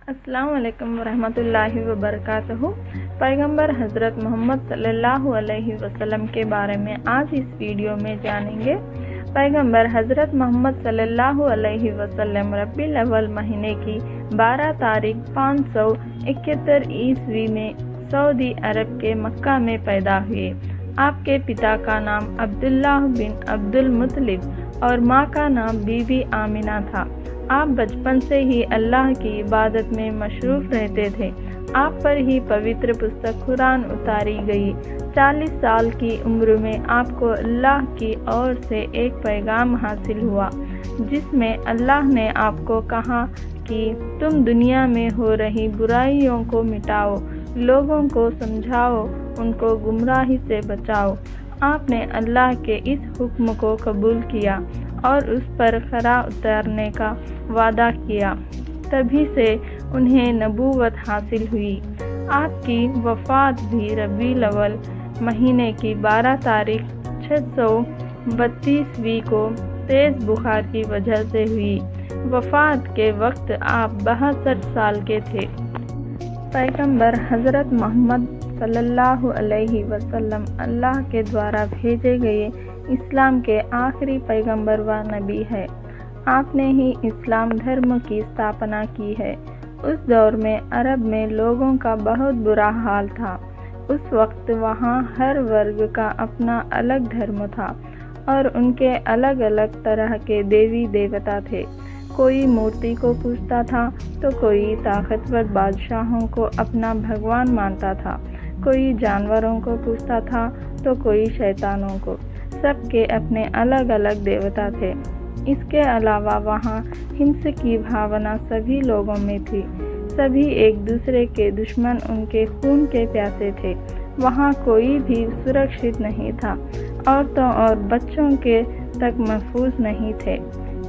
السلام علیکم ورحمۃ اللہ وبرکاتہ۔ پیغمبر حضرت محمد صلی اللہ علیہ وسلم کے بارے میں آج اس ویڈیو میں جانیں گے۔ پیغمبر حضرت محمد صلی اللہ علیہ وسلم ربیع الاول مہینے کی 12 تاریخ 571 عیسوی میں سعودی عرب کے مکہ میں پیدا ہوئے۔ آپ کے پتا کا نام عبداللہ بن عبد المطلب اور ماں کا نام بی بی آمنہ تھا۔ آپ بچپن سے ہی اللہ کی عبادت میں مصروف رہتے تھے۔ آپ پر ہی پوتر پستک قرآن اتاری گئی۔ 40 سال کی عمر میں آپ کو اللہ کی اور سے ایک پیغام حاصل ہوا، جس میں اللہ نے آپ کو کہا کہ تم دنیا میں ہو رہی برائیوں کو مٹاؤ، لوگوں کو سمجھاؤ، ان کو گمراہی سے بچاؤ۔ آپ نے اللہ کے اس حکم کو قبول کیا اور اس پر کھرا اترنے کا وعدہ کیا۔ تبھی سے انہیں نبوت حاصل ہوئی۔ آپ کی وفات بھی ربیع الاول مہینے کی 12 تاریخ 632 کو تیز بخار کی وجہ سے ہوئی۔ وفات کے وقت آپ 62 سال کے تھے۔ پیغمبر حضرت محمد صلی اللہ علیہ وسلم اللہ کے دوارا بھیجے گئے اسلام کے آخری پیغمبر و نبی ہے۔ آپ نے ہی اسلام دھرم کی استھاپنا کی ہے۔ اس دور میں عرب میں لوگوں کا بہت برا حال تھا۔ اس وقت وہاں ہر ورگ کا اپنا الگ دھرم تھا اور ان کے الگ الگ طرح کے دیوی دیوتا تھے۔ کوئی مورتی کو پوجتا تھا تو کوئی طاقتور بادشاہوں کو اپنا بھگوان مانتا تھا، کوئی جانوروں کو پوجتا تھا تو کوئی شیطانوں کو۔ سب کے اپنے الگ الگ دیوتا تھے۔ اس کے علاوہ وہاں ہنس کی بھاونا سبھی لوگوں میں تھی۔ سبھی ایک دوسرے کے دشمن، ان کے خون کے پیاسے تھے۔ وہاں کوئی بھی سرکشت نہیں تھا، عورتوں اور بچوں کے تک محفوظ نہیں تھے۔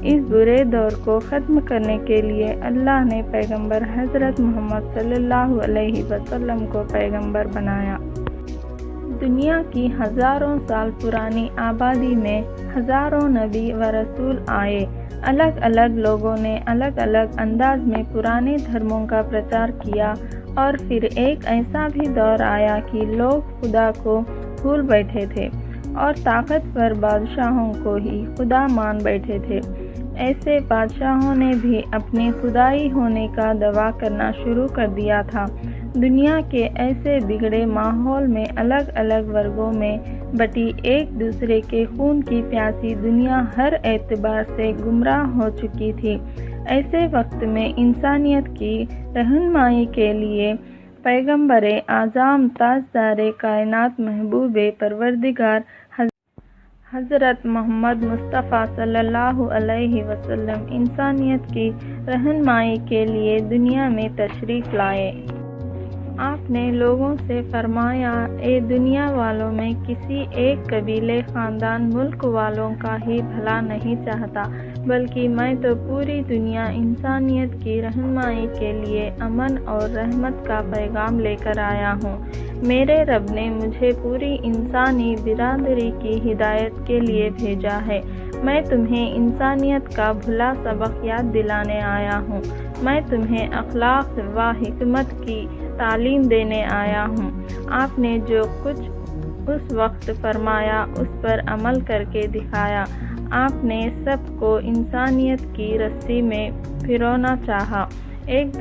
اس برے دور کو ختم کرنے کے لیے اللہ نے پیغمبر حضرت محمد صلی اللہ علیہ وسلم کو پیغمبر بنایا۔ دنیا کی ہزاروں سال پرانی آبادی میں ہزاروں نبی و رسول آئے۔ الگ الگ لوگوں نے الگ الگ انداز میں پرانے دھرموں کا پرچار کیا، اور پھر ایک ایسا بھی دور آیا کہ لوگ خدا کو بھول بیٹھے تھے اور طاقتور بادشاہوں کو ہی خدا مان بیٹھے تھے۔ ایسے بادشاہوں نے بھی اپنی خدائی ہونے کا دعویٰ کرنا شروع کر دیا تھا۔ دنیا کے ایسے بگڑے ماحول میں الگ الگ ورگوں میں بٹی ایک دوسرے کے خون کی پیاسی دنیا ہر اعتبار سے گمراہ ہو چکی تھی۔ ایسے وقت میں انسانیت کی رہنمائی کے لیے پیغمبر اعظم، تاجدار کائنات، محبوب پروردگار حضرت محمد مصطفیٰ صلی اللہ علیہ وسلم انسانیت کی رہنمائی کے لیے دنیا میں تشریف لائے۔ آپ نے لوگوں سے فرمایا، اے دنیا والوں، میں کسی ایک قبیلے، خاندان، ملک والوں کا ہی بھلا نہیں چاہتا، بلکہ میں تو پوری دنیا انسانیت کی رہنمائی کے لیے امن اور رحمت کا پیغام لے کر آیا ہوں۔ میرے رب نے مجھے پوری انسانی برادری کی ہدایت کے لیے بھیجا ہے۔ میں تمہیں انسانیت کا بھلا سبق یاد دلانے آیا ہوں۔ میں تمہیں اخلاق و حکمت کی تعلیم دینے آیا ہوں۔ آپ نے جو کچھ اس وقت فرمایا اس پر عمل کر کے دکھایا۔ آپ نے سب کو انسانیت کی رسی میں پرونا چاہا، ایک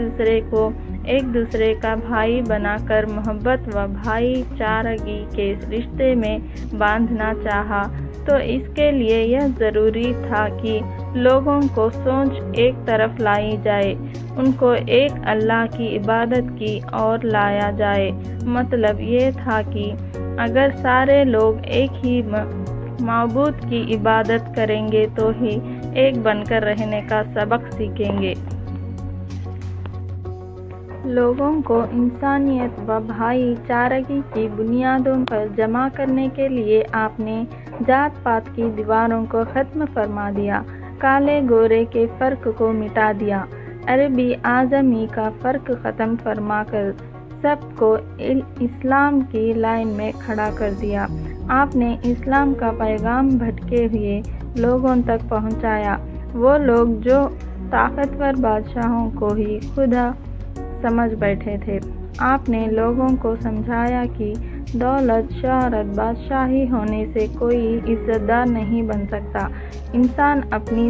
دوسرے کا بھائی بنا کر محبت و بھائی چارگی کے رشتے میں باندھنا چاہا۔ تو اس کے لیے یہ ضروری تھا کہ لوگوں کو سوچ ایک طرف لائی جائے، ان کو ایک اللہ کی عبادت کی اور لایا جائے۔ مطلب یہ تھا کہ اگر سارے لوگ ایک ہی معبود کی عبادت کریں گے تو ہی ایک بن کر رہنے کا سبق سیکھیں گے۔ لوگوں کو انسانیت و بھائی چارگی کی بنیادوں پر جمع کرنے کے لیے آپ نے ذات پات کی دیواروں کو ختم فرما دیا، کالے گورے کے فرق کو مٹا دیا، عربی اعظمی کا فرق ختم فرما کر سب کو اسلام کی لائن میں کھڑا کر دیا۔ آپ نے اسلام کا پیغام بھٹکے ہوئے لوگوں تک پہنچایا۔ وہ لوگ جو طاقتور بادشاہوں کو ہی خدا سمجھ بیٹھے تھے۔ آپ نے لوگوں کو سمجھایا کہ دولت، شہرت، بادشاہی ہونے سے کوئی عزت دار نہیں بن سکتا۔ انسان اپنی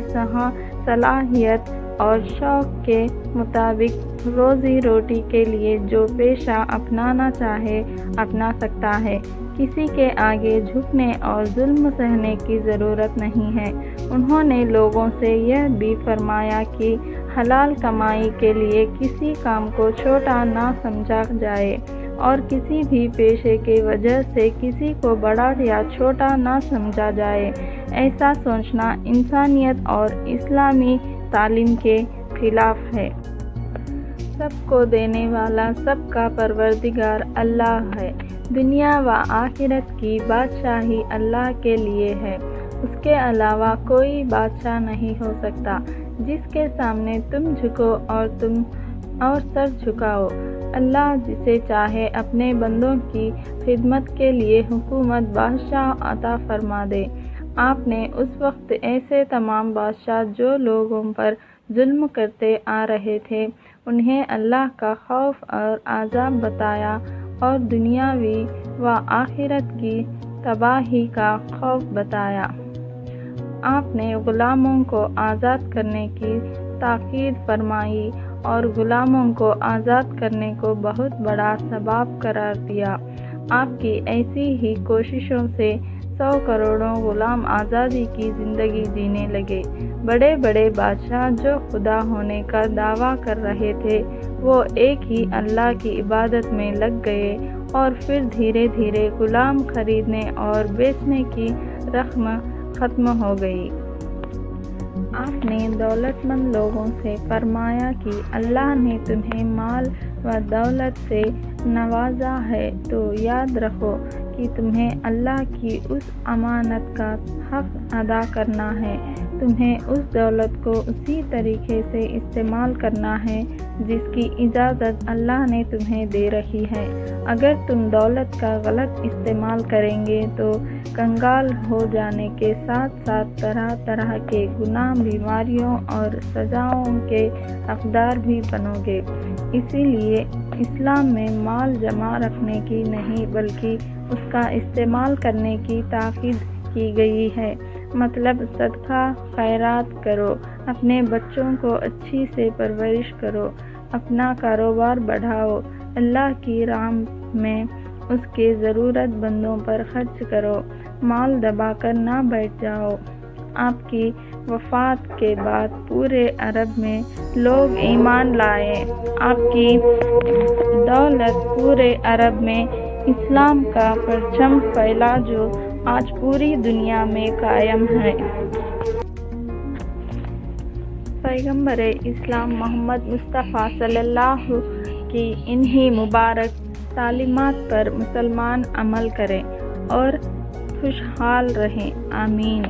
صلاحیت اور شوق کے مطابق روزی روٹی کے لیے جو پیشہ اپنانا چاہے اپنا سکتا ہے۔ کسی کے آگے جھکنے اور ظلم سہنے کی ضرورت نہیں ہے۔ انہوں نے لوگوں سے یہ بھی فرمایا کہ حلال کمائی کے لیے کسی کام کو چھوٹا نہ سمجھا جائے اور کسی بھی پیشے کی وجہ سے کسی کو بڑا یا چھوٹا نہ سمجھا جائے۔ ایسا سوچنا انسانیت اور اسلامی تعلیم کے خلاف ہے۔ سب کو دینے والا، سب کا پروردگار اللہ ہے۔ دنیا و آخرت کی بادشاہی اللہ کے لیے ہے۔ اس کے علاوہ کوئی بادشاہ نہیں ہو سکتا۔ جس کے سامنے تم جھکو اور سر جھکاؤ۔ اللہ جسے چاہے اپنے بندوں کی خدمت کے لیے حکومت بادشاہ عطا فرما دے۔ آپ نے اس وقت ایسے تمام بادشاہ جو لوگوں پر ظلم کرتے آ رہے تھے، انہیں اللہ کا خوف اور عذاب بتایا اور دنیاوی و آخرت کی تباہی کا خوف بتایا۔ آپ نے غلاموں کو آزاد کرنے کی تاکید فرمائی اور غلاموں کو آزاد کرنے کو بہت بڑا ثواب قرار دیا۔ آپ کی ایسی ہی کوششوں سے 100 کروڑوں غلام آزادی کی زندگی جینے لگے۔ بڑے بڑے بادشاہ جو خدا ہونے کا دعویٰ کر رہے تھے، وہ ایک ہی اللہ کی عبادت میں لگ گئے اور پھر دھیرے دھیرے غلام خریدنے اور بیچنے کی رسم ختم ہو گئی۔ آپ نے دولت مند لوگوں سے فرمایا کہ اللہ نے تمہیں مال و دولت سے نوازا ہے تو یاد رکھو کہ تمہیں اللہ کی اس امانت کا حق ادا کرنا ہے۔ تمہیں اس دولت کو اسی طریقے سے استعمال کرنا ہے جس کی اجازت اللہ نے تمہیں دے رکھی ہے۔ اگر تم دولت کا غلط استعمال کریں گے تو کنگال ہو جانے کے ساتھ ساتھ طرح طرح کے گناہ، بیماریوں اور سزاؤں کے حقدار بھی بنو گے۔ اسی لیے اسلام میں مال جمع رکھنے کی نہیں بلکہ اس کا استعمال کرنے کی تاکید کی گئی ہے۔ مطلب صدقہ خیرات کرو، اپنے بچوں کو اچھی سے پرورش کرو، اپنا کاروبار بڑھاؤ، اللہ کی راہ میں اس کے ضرورت مندوں پر خرچ کرو، مال دبا کر نہ بیٹھ جاؤ۔ آپ کی وفات کے بعد پورے عرب میں لوگ ایمان لائے۔ آپ کی دولت پورے عرب میں اسلام کا پرچم پھیلا جو آج پوری دنیا میں قائم ہے۔ پیغمبر اسلام محمد مصطفیٰ صلی اللہ کی انہی مبارک تعلیمات پر مسلمان عمل کریں اور خوشحال رہیں۔ آمین۔